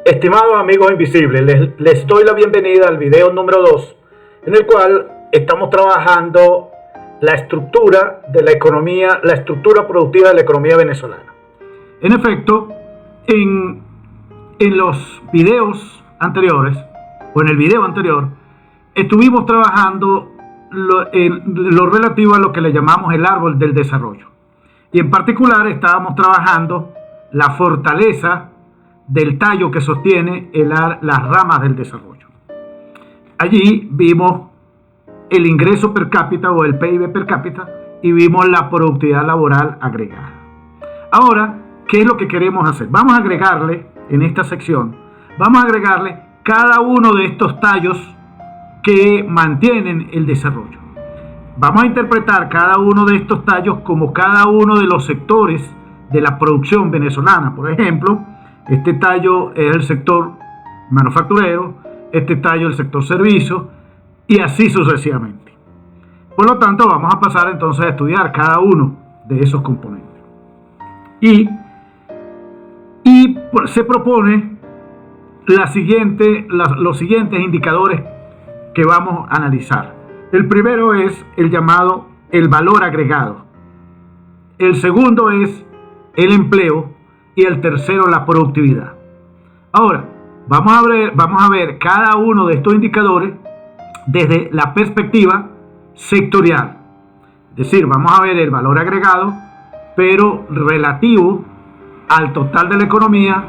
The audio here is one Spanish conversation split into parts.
Estimados amigos invisibles, les doy la bienvenida al video número 2, en el cual estamos trabajando la estructura de la economía, la estructura productiva de la economía venezolana. En efecto, en los videos anteriores, o en el video anterior, estuvimos trabajando lo relativo a lo que le llamamos el árbol del desarrollo. Y en particular estábamos trabajando la fortaleza del tallo que sostiene las ramas del desarrollo. Allí vimos el ingreso per cápita o el PIB per cápita y vimos la productividad laboral agregada. Ahora, ¿qué es lo que queremos hacer? Vamos a agregarle, en esta sección, vamos a agregarle cada uno de estos tallos que mantienen el desarrollo. Vamos a interpretar cada uno de estos tallos como cada uno de los sectores de la producción venezolana. Por ejemplo, este tallo es el sector manufacturero, este tallo el sector servicio y así sucesivamente. Por lo tanto, vamos a pasar entonces a estudiar cada uno de esos componentes. Y se propone los siguientes indicadores que vamos a analizar. El primero es el llamado el valor agregado. El segundo es el empleo. Y el tercero, la productividad. Ahora, vamos a ver cada uno de estos indicadores desde la perspectiva sectorial. Es decir, vamos a ver el valor agregado, pero relativo al total de la economía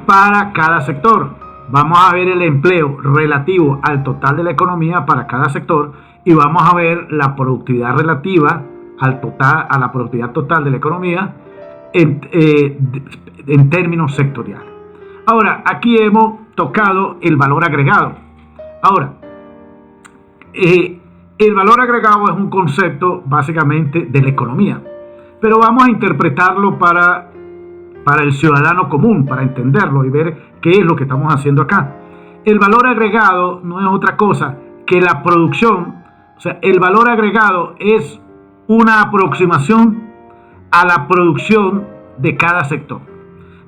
para cada sector. Vamos a ver el empleo relativo al total de la economía para cada sector. Y vamos a ver la productividad relativa a la productividad total de la economía en términos sectoriales. Ahora, aquí hemos tocado el valor agregado. Ahora, el valor agregado es un concepto básicamente de la economía, pero vamos a interpretarlo para el ciudadano común, para entenderlo y ver qué es lo que estamos haciendo acá. El valor agregado no es otra cosa que la producción. O sea, el valor agregado es una aproximación a la producción de cada sector.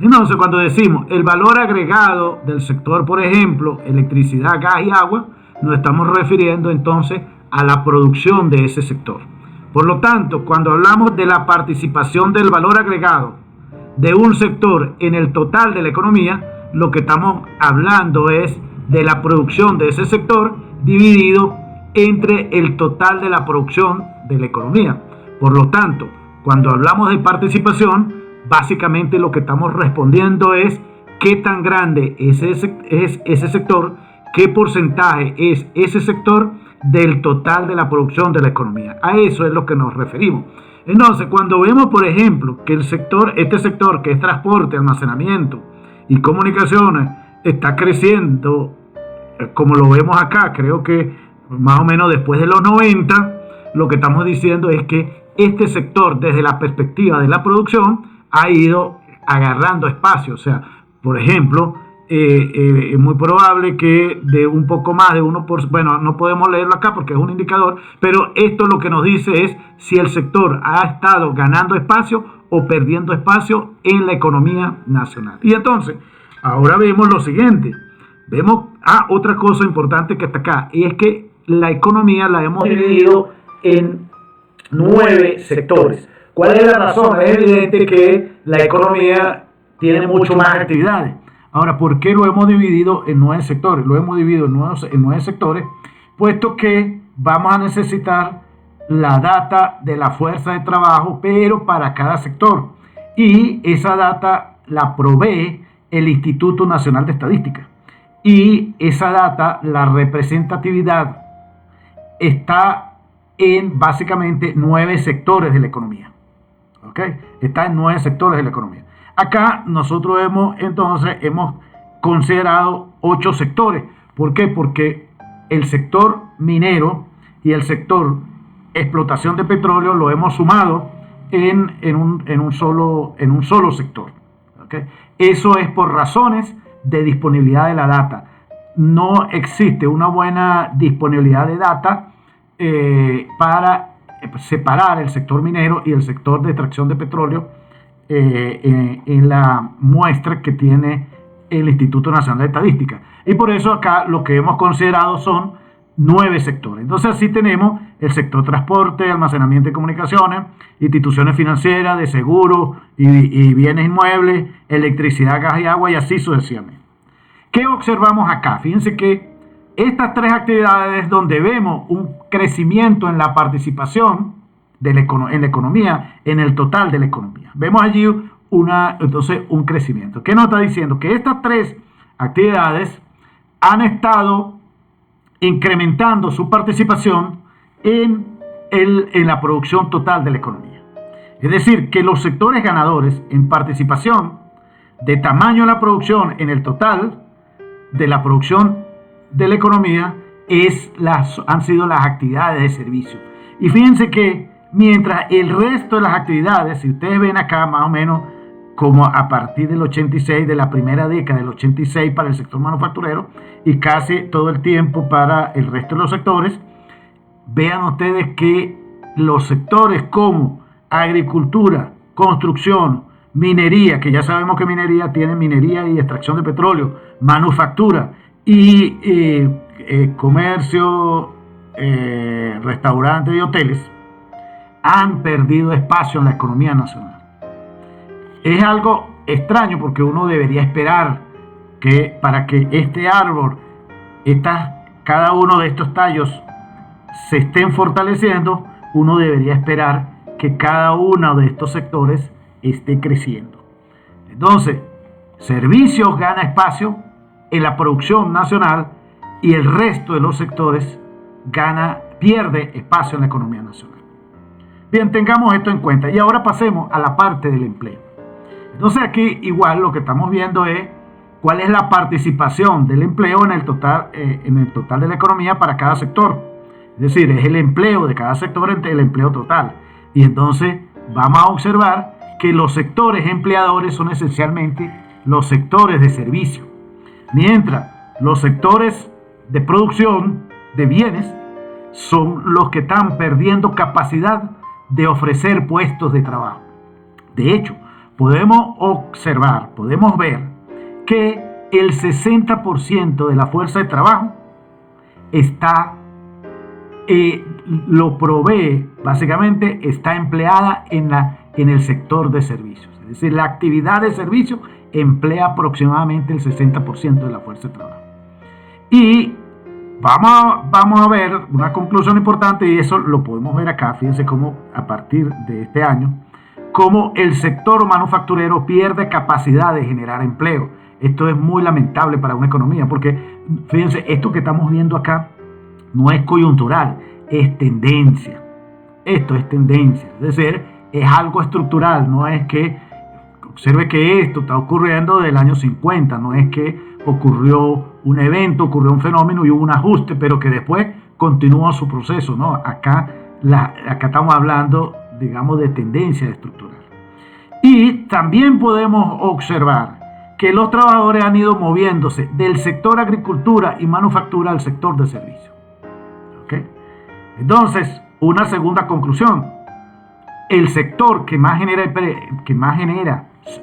Entonces, cuando decimos el valor agregado del sector, por ejemplo, electricidad, gas y agua, nos estamos refiriendo entonces a la producción de ese sector. Por lo tanto, cuando hablamos de la participación del valor agregado de un sector en el total de la economía, lo que estamos hablando es de la producción de ese sector dividido entre el total de la producción de la economía. Por lo tanto, cuando hablamos de participación, básicamente lo que estamos respondiendo es qué tan grande es ese sector, qué porcentaje es ese sector del total de la producción de la economía. A eso es lo que nos referimos. Entonces, cuando vemos, por ejemplo, que este sector que es transporte, almacenamiento y comunicaciones está creciendo, como lo vemos acá, creo que más o menos después de los 90, lo que estamos diciendo es que este sector, desde la perspectiva de la producción, ha ido agarrando espacio. O sea, por ejemplo, es muy probable que de un poco más de 1%, bueno, no podemos leerlo acá porque es un indicador, pero esto lo que nos dice es si el sector ha estado ganando espacio o perdiendo espacio en la economía nacional. Y entonces, ahora vemos lo siguiente. Vemos otra cosa importante que está acá, y es que la economía la hemos dividido en 9 sectores. ¿Cuál es la razón? Es evidente que la economía tiene mucho más actividades. Ahora, ¿por qué lo hemos dividido en 9 sectores? Lo hemos dividido en 9 sectores, puesto que vamos a necesitar la data de la fuerza de trabajo, pero para cada sector. Y esa data la provee el Instituto Nacional de Estadística. Y esa data, la representatividad, está en básicamente 9 sectores de la economía. ¿Ok? Está en 9 sectores de la economía. Acá nosotros hemos considerado 8 sectores. ¿Por qué? Porque el sector minero y el sector explotación de petróleo lo hemos sumado en un solo sector. ¿Ok? Eso es por razones de disponibilidad de la data. No existe una buena disponibilidad de data para separar el sector minero y el sector de extracción de petróleo en la muestra que tiene el Instituto Nacional de Estadística. Y por eso acá lo que hemos considerado son 9 sectores. Entonces así tenemos el sector transporte, almacenamiento y comunicaciones, instituciones financieras, de seguros y bienes inmuebles, electricidad, gas y agua, y así sucesivamente. ¿Qué observamos acá? Fíjense que estas 3 actividades donde vemos un crecimiento en la participación en la economía, en el total de la economía. Vemos allí entonces un crecimiento. ¿Qué nos está diciendo? Que estas 3 actividades han estado incrementando su participación en la producción total de la economía. Es decir, que los sectores ganadores en participación de tamaño de la producción en el total de la producción de la economía han sido las actividades de servicio. Y fíjense que mientras el resto de las actividades, si ustedes ven acá más o menos como a partir del 86, de la primera década del 86 para el sector manufacturero y casi todo el tiempo para el resto de los sectores, vean ustedes que los sectores como agricultura, construcción, minería, que ya sabemos que minería tiene minería y extracción de petróleo, manufactura y comercio, restaurantes y hoteles, han perdido espacio en la economía nacional. Es algo extraño porque uno debería esperar que para que este árbol, cada uno de estos tallos se estén fortaleciendo, uno debería esperar que cada uno de estos sectores esté creciendo. Entonces, servicios gana espacio en la producción nacional y el resto de los sectores pierde espacio en la economía nacional. Bien, tengamos esto en cuenta. Y ahora pasemos a la parte del empleo. Entonces aquí igual lo que estamos viendo es cuál es la participación del empleo en el total de la economía para cada sector. Es decir, es el empleo de cada sector entre el empleo total. Y entonces vamos a observar que los sectores empleadores son esencialmente los sectores de servicio, mientras los sectores de producción de bienes son los que están perdiendo capacidad de ofrecer puestos de trabajo. De hecho, podemos ver que el 60% de la fuerza de trabajo básicamente está empleada en el sector de servicios. Es decir, la actividad de servicio emplea aproximadamente el 60% de la fuerza de trabajo. Y vamos a ver una conclusión importante, y eso lo podemos ver acá. Fíjense cómo a partir de este año, cómo el sector manufacturero pierde capacidad de generar empleo. Esto es muy lamentable para una economía, porque fíjense, esto que estamos viendo acá no es coyuntural, es tendencia. Esto es tendencia, es decir, es algo estructural. No es que observe que esto está ocurriendo del año 50, no es que ocurrió un evento, ocurrió un fenómeno y hubo un ajuste, pero que después continúa su proceso, ¿no? Acá estamos hablando, digamos, de tendencia estructural. Y también podemos observar que los trabajadores han ido moviéndose del sector agricultura y manufactura al sector de servicio. ¿Okay? Entonces, una segunda conclusión: el sector que más genera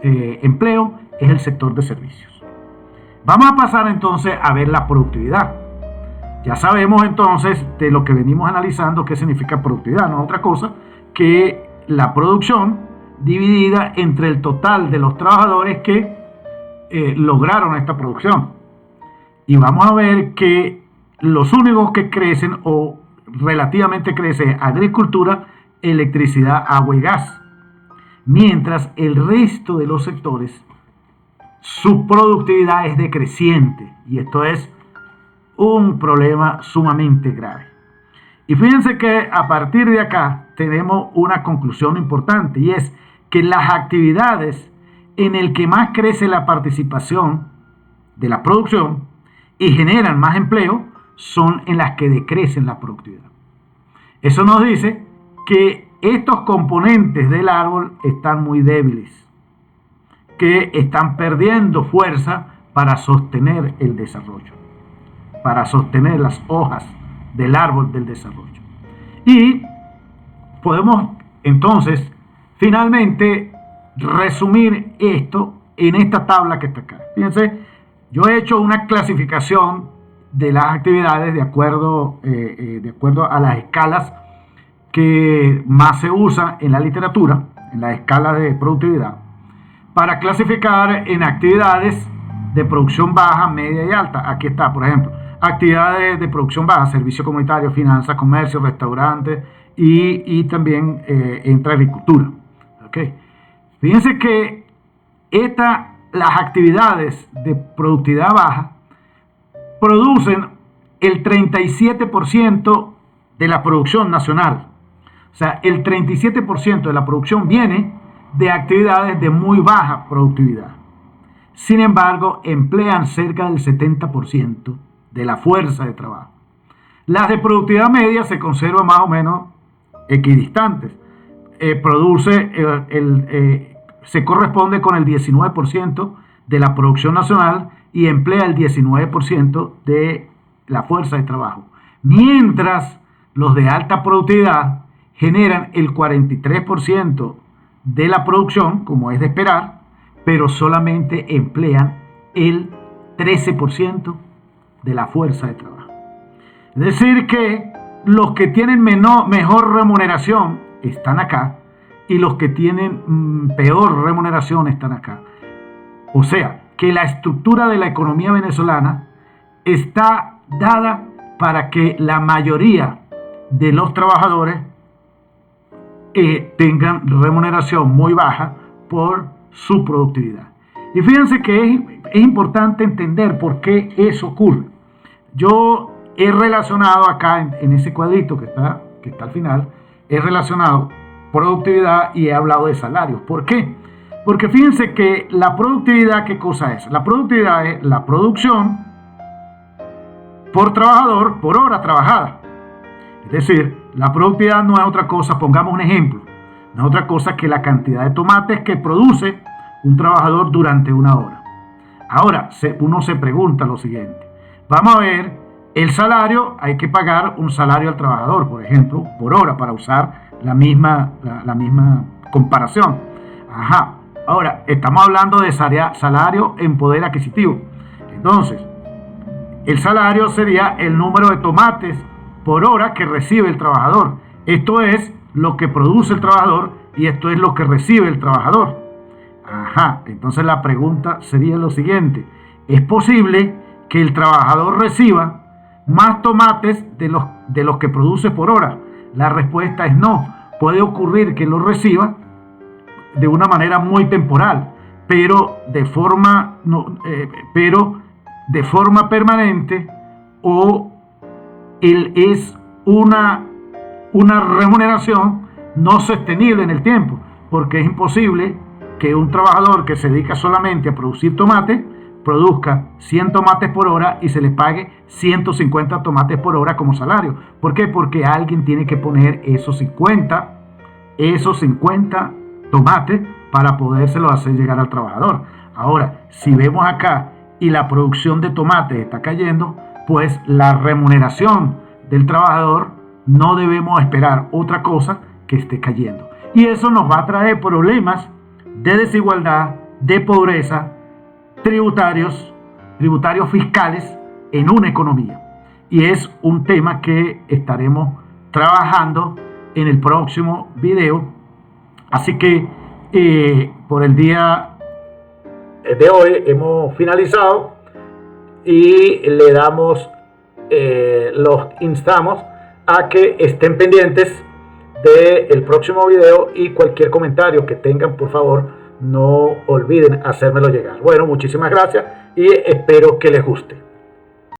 empleo es el sector de servicios. Vamos a pasar entonces a ver la productividad. Ya sabemos entonces de lo que venimos analizando qué significa productividad, no es otra cosa que la producción dividida entre el total de los trabajadores que lograron esta producción. Y vamos a ver que los únicos que crecen o relativamente crecen agricultura, electricidad, agua y gas, mientras el resto de los sectores su productividad es decreciente, y esto es un problema sumamente grave. Y fíjense que a partir de acá tenemos una conclusión importante, y es que las actividades en el que más crece la participación de la producción y generan más empleo son en las que decrecen la productividad. Eso nos dice que estos componentes del árbol están muy débiles, que están perdiendo fuerza para sostener el desarrollo, para sostener las hojas del árbol del desarrollo. Y podemos entonces finalmente resumir esto en esta tabla que está acá. Fíjense, Yo he hecho una clasificación de las actividades de acuerdo a las escalas que más se usan en la literatura, en la escala de productividad, para clasificar en actividades de producción baja, media y alta. Aquí está, por ejemplo, actividades de producción baja: servicio comunitario, finanzas, comercio, restaurantes y también entra agricultura. ¿Okay? Fíjense que las actividades de productividad baja producen el 37% de la producción nacional. O sea, el 37% de la producción viene de actividades de muy baja productividad. Sin embargo, emplean cerca del 70% de la fuerza de trabajo. Las de productividad media se conservan más o menos equidistantes. Se corresponde con el 19% de la producción nacional y emplea el 19% de la fuerza de trabajo. Mientras los de alta productividad generan el 43% de la producción, como es de esperar, pero solamente emplean el 13% de la fuerza de trabajo. Es decir que los que tienen mejor remuneración están acá y los que tienen peor remuneración están acá. O sea, que la estructura de la economía venezolana está dada para que la mayoría de los trabajadores tengan remuneración muy baja por su productividad. Y fíjense que es importante entender por qué eso ocurre. Yo he relacionado acá en ese cuadrito que está al final, he relacionado productividad y he hablado de salarios. ¿Por qué? Porque fíjense que la productividad, ¿qué cosa es? La productividad es la producción por trabajador por hora trabajada. Es decir, la productividad no es otra cosa, pongamos un ejemplo, no es otra cosa que la cantidad de tomates que produce un trabajador durante una hora. Ahora, uno se pregunta lo siguiente: vamos a ver, el salario, hay que pagar un salario al trabajador, por ejemplo, por hora, para usar la misma comparación. Ajá. Ahora, estamos hablando de salario en poder adquisitivo. Entonces, el salario sería el número de tomates por hora que recibe el trabajador. Esto es lo que produce el trabajador y esto es lo que recibe el trabajador. Ajá. Entonces la pregunta sería lo siguiente: ¿es posible que el trabajador reciba más tomates de los que produce por hora? La respuesta es no. Puede ocurrir que lo reciba de una manera muy temporal, pero de forma permanente, o es una remuneración no sostenible en el tiempo, porque es imposible que un trabajador que se dedica solamente a producir tomates produzca 100 tomates por hora y se le pague 150 tomates por hora como salario. ¿Por qué? Porque alguien tiene que poner esos 50 tomates para podérselo hacer llegar al trabajador. Ahora, si vemos acá y la producción de tomates está cayendo, pues la remuneración del trabajador no debemos esperar otra cosa que esté cayendo. Y eso nos va a traer problemas de desigualdad, de pobreza, tributarios fiscales en una economía. Y es un tema que estaremos trabajando en el próximo video. Así que por el día de hoy hemos finalizado y los instamos a que estén pendientes del próximo video y cualquier comentario que tengan, por favor, no olviden hacérmelo llegar. Bueno, muchísimas gracias y espero que les guste.